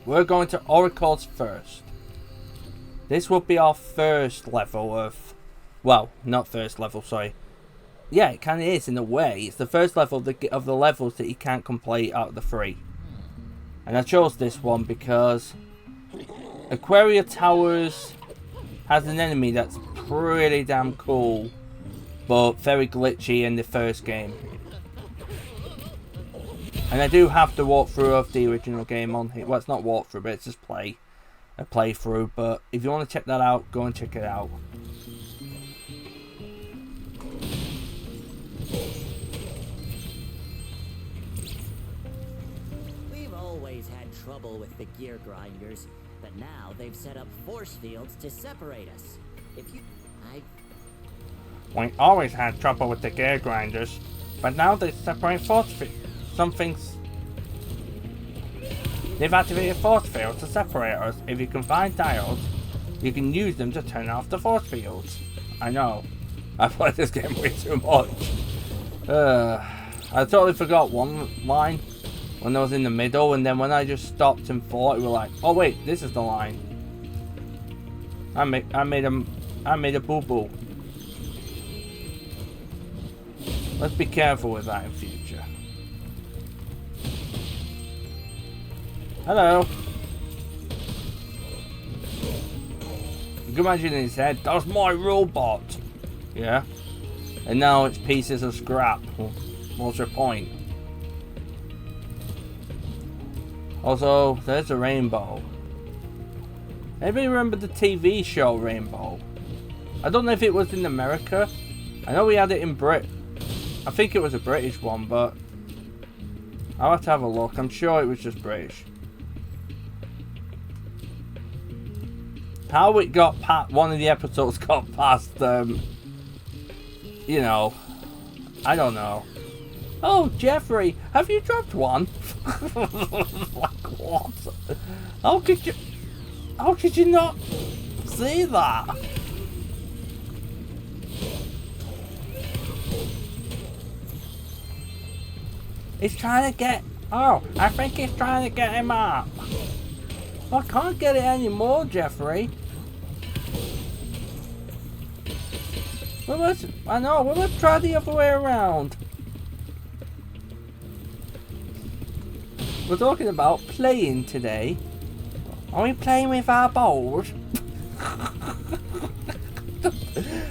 we're going to Oracles first. This will be our first level of... Well, not first level, sorry. Yeah, it kind of is in a way. It's the first level of the levels that you can't complete out of the 3. And I chose this one because Aquaria Towers has an enemy that's pretty damn cool, but very glitchy in the first game. And I do have the walkthrough of the original game on here. Well, it's not walkthrough, but it's just a playthrough. But if you want to check that out, go and check it out. We've always had trouble with the gear grinders, but now they've set up force fields to separate us. If you... We always had trouble with the gear grinders, but now they separate force fields. They've activated force fields to separate us. If you can find dials, you can use them to turn off the force fields. I know. I've played this game way too much. I totally forgot one line when I was in the middle, and then when I just stopped and thought, we were like, oh wait, this is the line. I made a boo-boo. Let's be careful with that in future. Hello. You can imagine in his head, that's my robot. Yeah. And now it's pieces of scrap. What's your point? Also, there's a rainbow. Anybody remember the TV show Rainbow? I don't know if it was in America. I know we had it in I think it was a British one, but I'll have to have a look. I'm sure it was just British. How it got past, one of the episodes got past, you know, I don't know. Oh, Jeffrey, have you dropped one? Like, what? How could you not see that? He's trying to get... Oh, I think he's trying to get him up. I can't get it anymore, Jeffrey. I know, we must try the other way around. We're talking about playing today. Are we playing with our balls?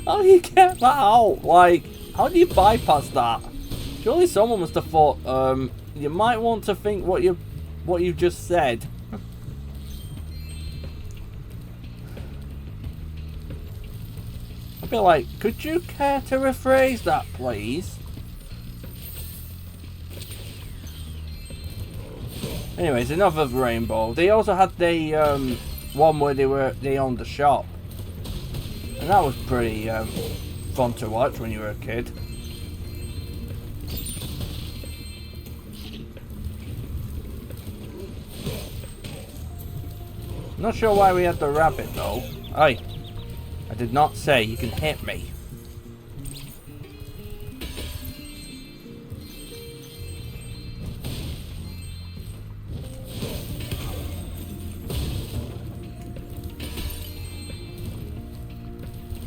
How do you get that out? Like, how do you bypass that? Surely someone must have thought, you might want to think what you've just said. I'd be like, could you care to rephrase that, please? Anyways, enough of Rainbow. They also had the one where they owned the shop, and that was pretty fun to watch when you were a kid. Not sure why we had the rabbit though. Hey, I did not say you can hit me.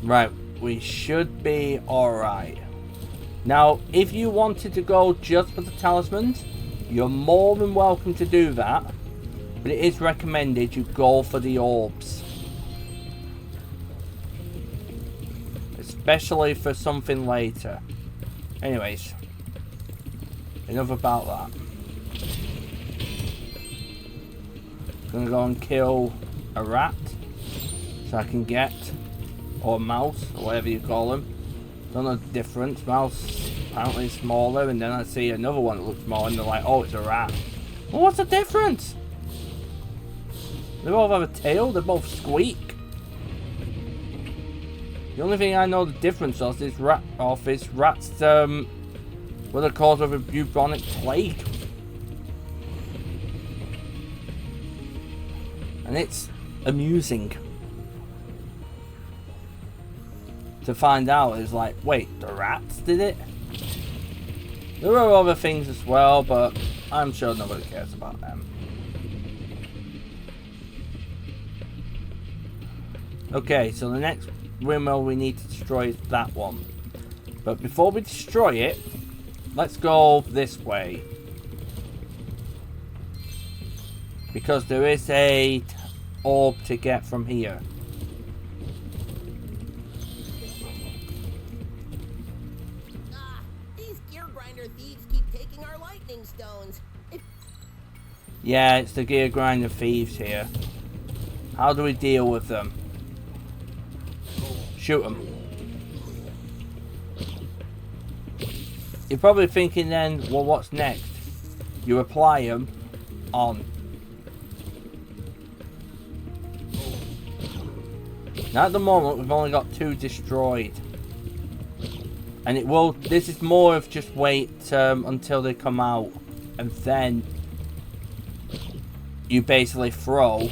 Right, we should be alright. Now, if you wanted to go just for the talismans, you're more than welcome to do that. But it is recommended you go for the orbs. Especially for something later. Anyways. Enough about that. Gonna go and kill a rat. So I can get... Or a mouse, or whatever you call them. Don't know the difference. Mouse apparently is smaller, and then I see another one that looks smaller, and they're like, oh, it's a rat. Well, what's the difference? They both have a tail, they both squeak. The only thing I know the difference of is rats were the cause of a bubonic plague. And it's amusing to find out. Is like, wait, the rats did it? There are other things as well, but I'm sure nobody cares about them. Okay, so the next windmill we need to destroy is that one. But before we destroy it, let's go this way. Because there is a orb to get from here. These gear grinder thieves keep taking our lightning stones. Yeah, it's the gear grinder thieves here. How do we deal with them? Shoot them. You're probably thinking then, well, what's next? You apply them on. Now at the moment, we've only got 2 destroyed. And it will, this is more of just wait until they come out. And then you basically throw.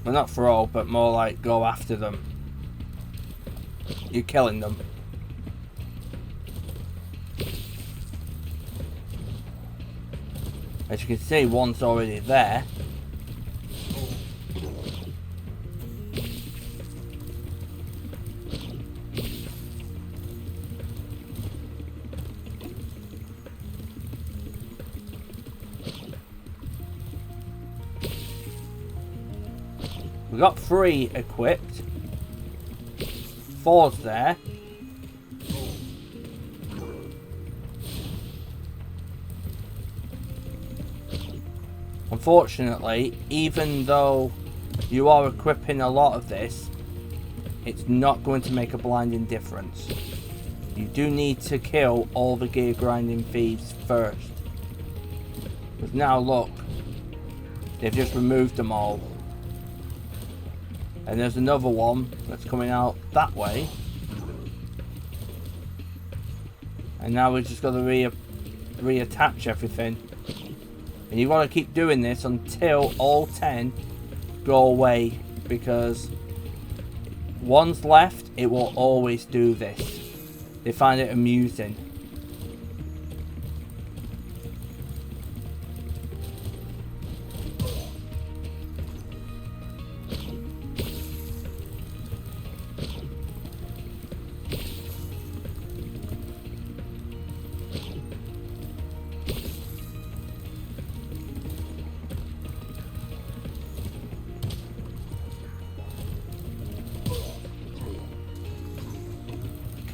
Well, not throw, but more like go after them. You're killing them. As you can see, one's already there. We got 3 equipped. 4's there. Unfortunately, even though you are equipping a lot of this, it's not going to make a blinding difference. You do need to kill all the gear grinding thieves first. Because now look, they've just removed them all. And there's another one that's coming out that way. And now we've just got to reattach everything. And you've got to keep doing this until all 10 go away. Because one's left, it will always do this. They find it amusing.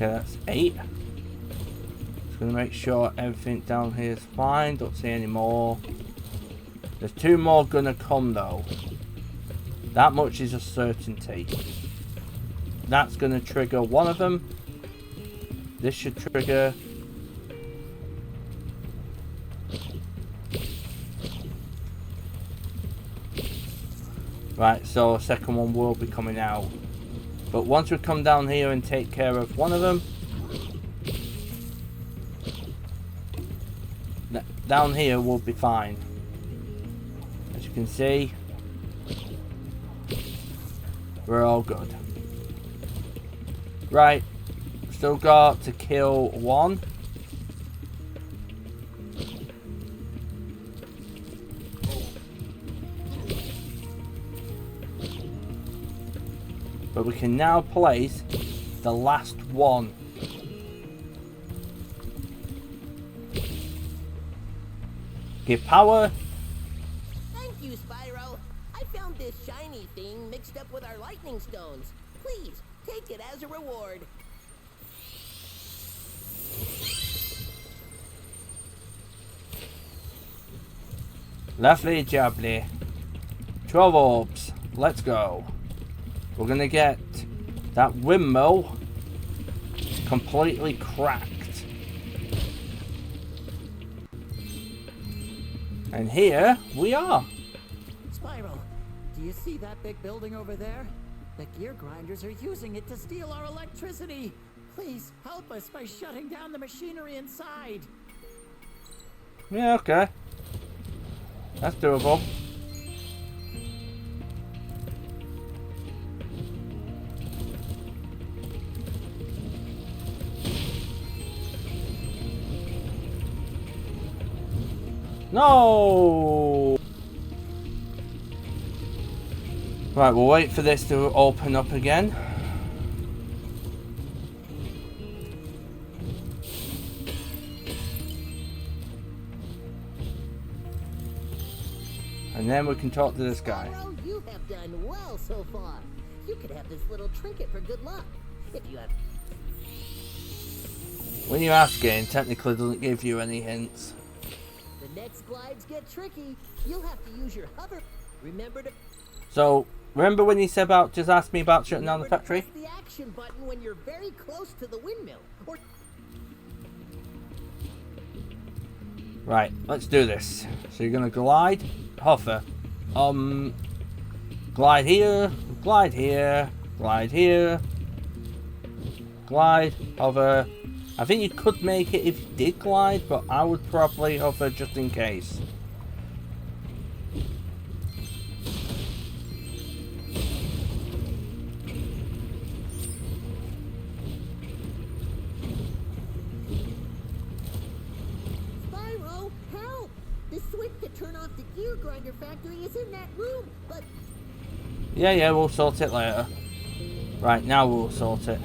Okay, that's 8. Just gonna make sure everything down here is fine. Don't see any more. There's 2 more gonna come though. That much is a certainty. That's gonna trigger one of them. This should trigger. Right, so a second one will be coming out. But once we come down here and take care of one of them, down here we'll be fine. As you can see, we're all good. Right, still got to kill one. But we can now place the last one. Give power. Thank you, Spyro. I found this shiny thing mixed up with our lightning stones. Please, take it as a reward. Lovely jubbly. 12 orbs. Let's go. We're going to get that windmill completely cracked. And here we are. Spyro, do you see that big building over there? The gear grinders are using it to steal our electricity. Please help us by shutting down the machinery inside. Yeah, okay. That's doable. No! Right, we'll wait for this to open up again. And then we can talk to this guy. Spyro, you have done well so far. You could have this little trinket for good luck. If you have... When you ask it, it technically doesn't give you any hints. The next glides get tricky. You'll have to use your hover. Remember to... So, remember when you said about just ask me about shutting down the factory? Press the action button when you're very close to the windmill. Or... Right, let's do this. So you're gonna glide, hover, glide here, glide here, glide here, glide, hover. I think you could make it if you did glide, but I would probably hover just in case. Spyro, help! The switch to turn off the gear grinder factory is in that room, but... Yeah, we'll sort it later. Right, now we'll sort it.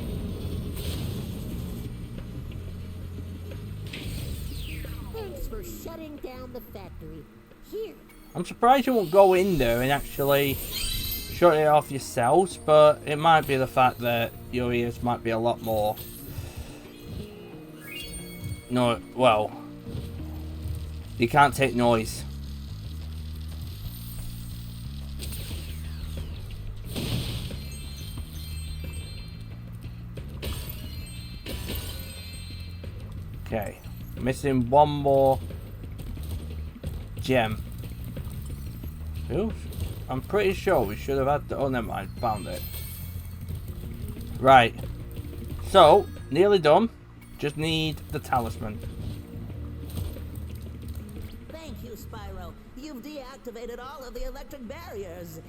Thanks for shutting down the factory. Here. I'm surprised you won't go in there and actually shut it off yourselves, but it might be the fact that your ears might be a lot more... No, well... You can't take noise. Okay. Missing one more gem. Ooh, I'm pretty sure we should have had the... Oh, never mind. Found it. Right. So, nearly done. Just need the talisman. Thank you, Spyro. You've deactivated all of the electric barriers.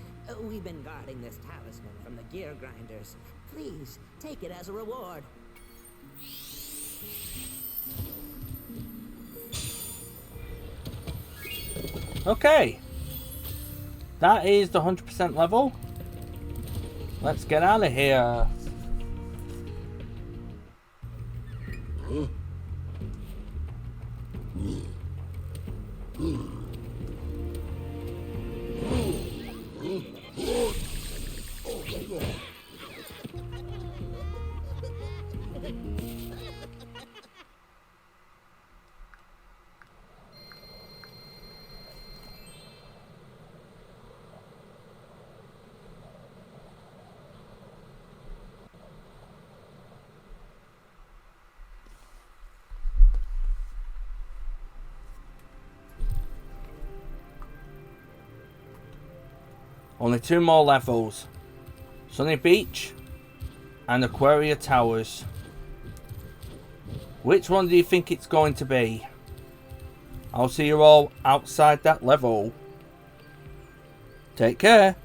We've been guarding this talisman from the gear grinders. Please, take it as a reward. Okay. That is the 100% level. Let's get out of here. Only 2 more levels. Sunny Beach and Aquaria Towers. Which one do you think it's going to be? I'll see you all outside that level. Take care.